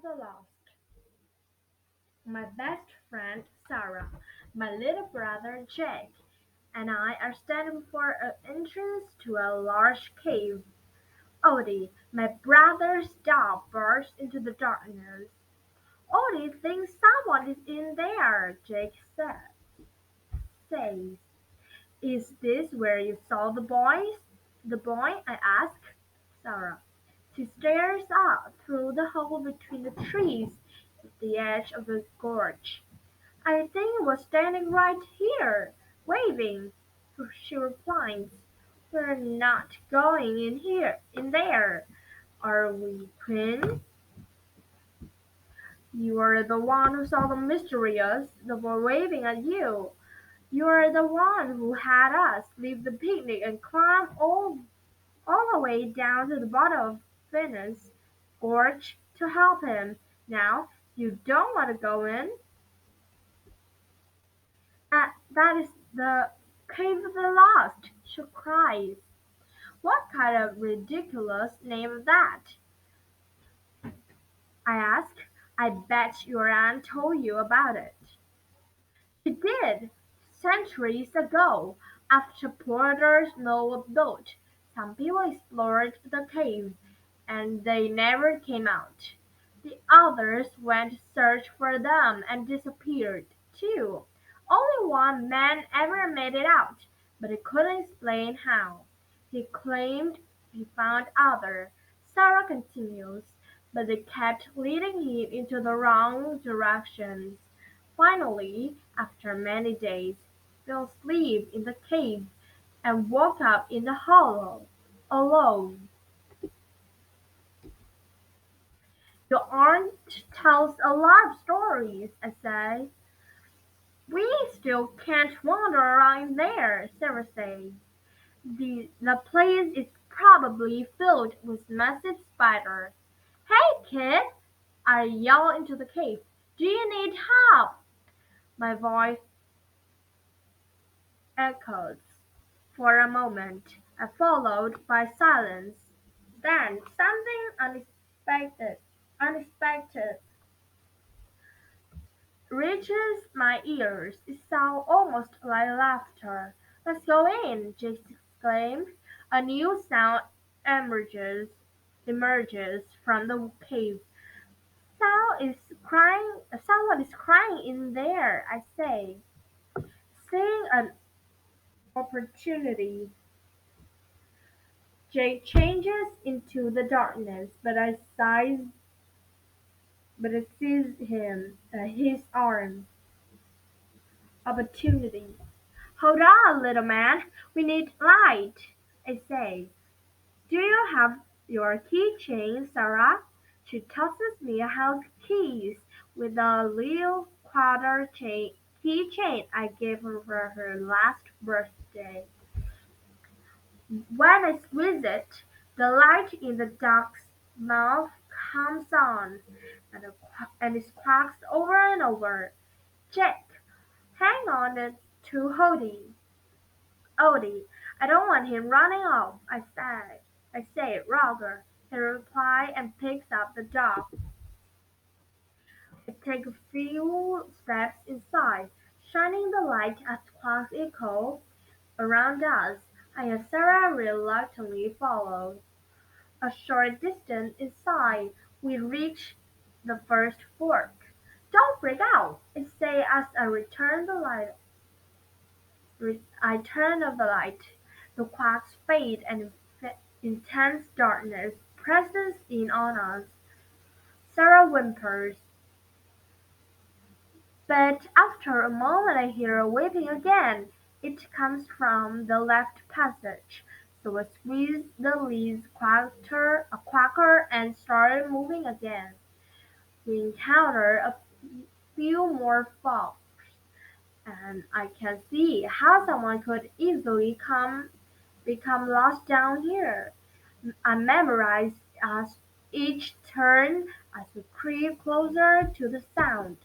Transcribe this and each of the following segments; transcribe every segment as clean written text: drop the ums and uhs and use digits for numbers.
the Lost. My best friend Sarah, my little brother Jake, and I are standing before an entrance to a large cave. Odie, my brother's dog, burst into the darkness. Odie thinks someone is in there, Jake says. Is this where you saw the boys? The boy, I ask Sarah. She stares up through the hole between the trees at the edge of the gorge. I think it was standing right here, waving. She replies. We're not going in there, are we, Quinn? You are the one who saw the mysterious, the boy waving at you. You are the one who had us leave the picnic and climb all the way down to the bottom of Venus Gorge to help him. Now, you don't want to go in? That is the Cave of the Lost, she cries. What kind of ridiculous name is that? I ask. I bet your aunt told you about it. She did. Centuries ago, after Porter's Noah boat, some people explored the cave, and they never came out. The others went to search for them and disappeared, too. Only one man ever made it out, but he couldn't explain how. He claimed he found others. Sarah continues, but they kept leading him into the wrong directions. Finally, after many days, fell asleep in the cave and woke up in the hollow, alone. Your aunt tells a lot of stories, I say. We still can't wander around there, Sarah says. The place is probably filled with massive spiders. Hey, kid! I yell into the cave. Do you need help? My voice echoes. For a moment, followed by silence. Then something unexpected reaches my ears. It sounds almost like laughter. Let's go in, Jake exclaimed. A new sound emerges from the cave. Someone is crying in there, I say, seeing an opportunity. Jake changes into the darkness, but I seize his arm. Opportunity. Hold on, little man. We need light, I say. Do you have your keychain, Sarah? She tosses me a house keys with a little keychain I gave her for her last birthday. When I squeeze it, the light in the duck's mouth comes on, and it quacks over and over. Jack, hang on to Odie. I don't want him running off, I say, Roger. He replies and picks up the dog. I take a few steps inside, shining the light as quacks echo around us. I and Sarah reluctantly follow. A short distance inside, we reach the first fork. Don't freak out, I say as I turn off the light. The quacks fade and intense darkness presses in on us. Sarah whimpers, but after a moment I hear her weeping again. It comes from the left passage. So I squeeze the leads quacker and start moving again. We encounter a few more falls, and I can see how someone could easily become lost down here. I memorize as each turn as we creep closer to the sound.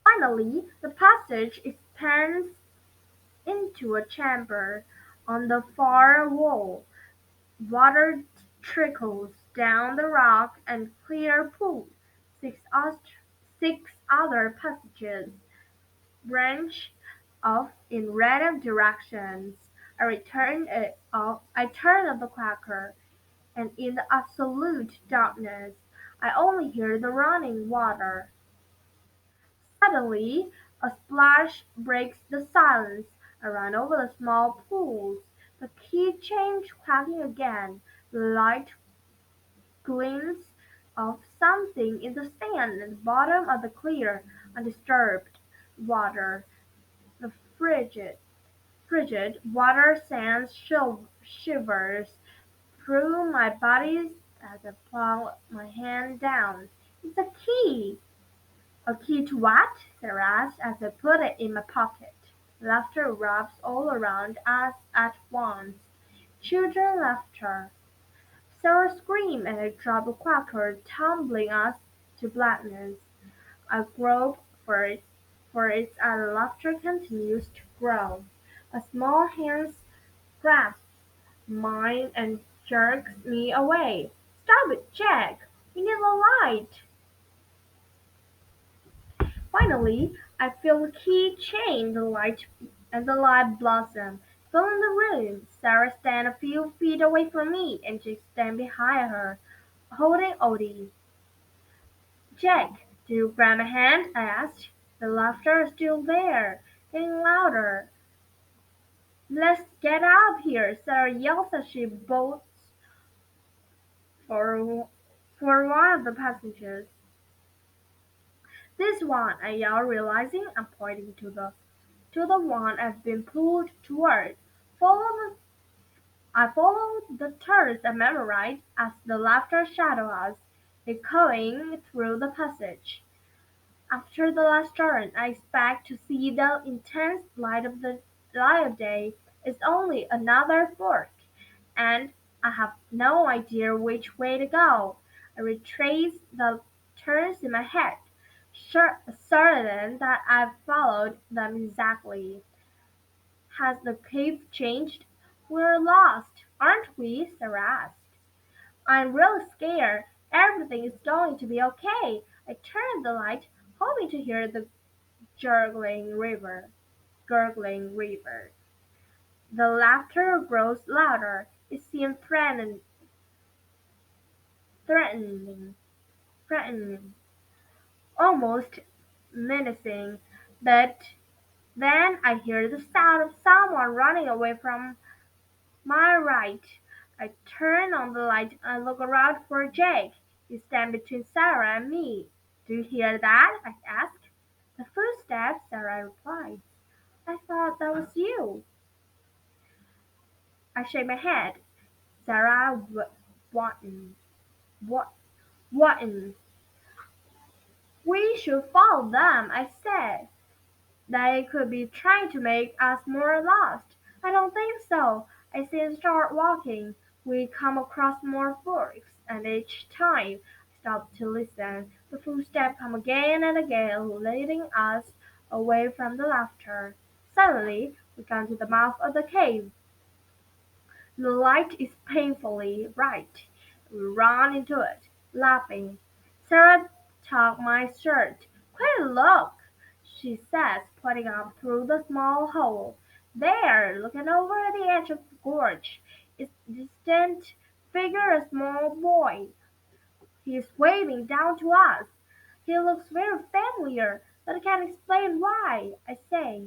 Finally, the passage expands into a chamber on the far wall. Water trickles down the rock and clear pool. Six other passages branch off in random directions. I turn on the cracker, and in the absolute darkness, I only hear the running water. Suddenly, a splash breaks the silence. I run over the small pools. The key change cracking again. The light glints of something in the sand at the bottom of the clear, undisturbed water. The frigid water sends shivers through my body as I plunge my hand down. It's a key! A key to what? Sarah asked as I put it in my pocket. Laughter erupts all around us at once. Children laughter. Sarah screamed and I dropped the cracker, tumbling us to blackness. I grope for it as laughter continues to grow. A small hand grasps mine and jerks me away. Stop it, Jack! We need a light! Finally, I feel the key change the light and the light blossom. Fill in the room. Sarah stands a few feet away from me and Jake stands behind her, holding Odie. Jack, do you grab my hand? I asked. The laughter is still there, getting louder. Let's get out here, Sarah yells as she bolts for, for one of the passengers. This one, I yell, realizing I'm pointing to the one I've been pulled toward. Follow the, I follow the turns I memorized as the laughter shadows us, echoing through the passage. After the last turn, I expect to see the intense light of day is only another fork, and I have no idea which way to go. I retrace the turns in my head, certain that I've followed them exactly. Has the cave changed? We're lost, aren't we? Sarah asked. I'm really scared. Everything is going to be okay. I turned the light, hoping to hear the gurgling river. The laughter grows louder. It seems threatening, threatening, almost menacing. But then I hear the sound of someone running away from my right. I turn on the light and look around for Jake. He stands between Sarah and me. Do you hear that? I ask. The footsteps, Sarah replied. I thought that was you. I shake my head. Sarah Watton. What? Watton. We should follow them, I said. They could be trying to make us more lost. I don't think so. I say and start walking. We come across more forks, and each time I stop to listen. The footsteps come again and again, leading us away from the laughter. Suddenly, we come to the mouth of the cave. The light is painfully bright. We run into it, laughing. Sarah tugs my shirt. "Quick look!" she says, pointing up through the small hole. There, looking over the edge of the gorge, is a distant figure, a small boy. He is waving down to us. He looks very familiar, but I can't explain why, I say.